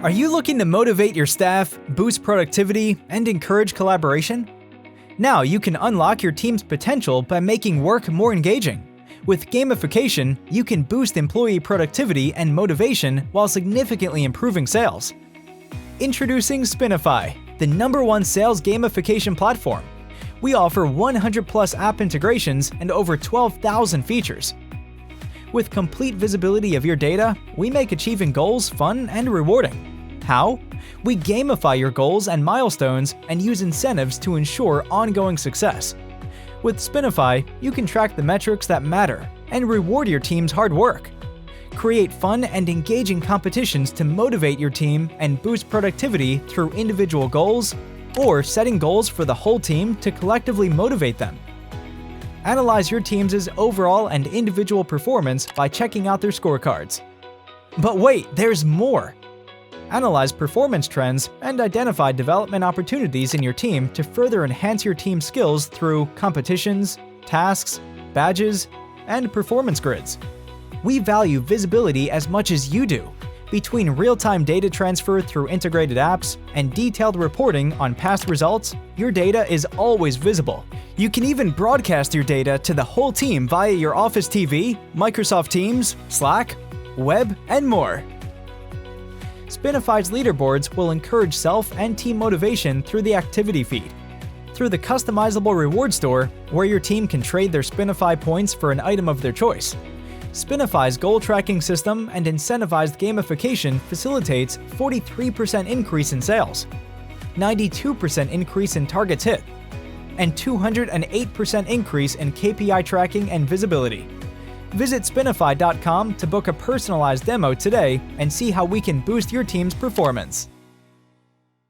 Are you looking to motivate your staff, boost productivity, and encourage collaboration? Now you can unlock your team's potential by making work more engaging. With gamification, you can boost employee productivity and motivation while significantly improving sales. Introducing Spinify, the #1 sales gamification platform. We offer 100+ app integrations and over 12,000 features. With complete visibility of your data, we make achieving goals fun and rewarding. How? We gamify your goals and milestones and use incentives to ensure ongoing success. With Spinify, you can track the metrics that matter and reward your team's hard work. Create fun and engaging competitions to motivate your team and boost productivity through individual goals, or setting goals for the whole team to collectively motivate them. Analyze your team's overall and individual performance by checking out their scorecards. But wait, there's more! Analyze performance trends and identify development opportunities in your team to further enhance your team's skills through competitions, tasks, badges, and performance grids. We value visibility as much as you do. Between real-time data transfer through integrated apps and detailed reporting on past results, your data is always visible. You can even broadcast your data to the whole team via your Office TV, Microsoft Teams, Slack, web, and more. Spinify's leaderboards will encourage self and team motivation through the activity feed. Through the customizable reward store, where your team can trade their Spinify points for an item of their choice. Spinify's goal tracking system and incentivized gamification facilitates 43% increase in sales, 92% increase in targets hit, and 208% increase in KPI tracking and visibility. Visit Spinify.com to book a personalized demo today and see how we can boost your team's performance.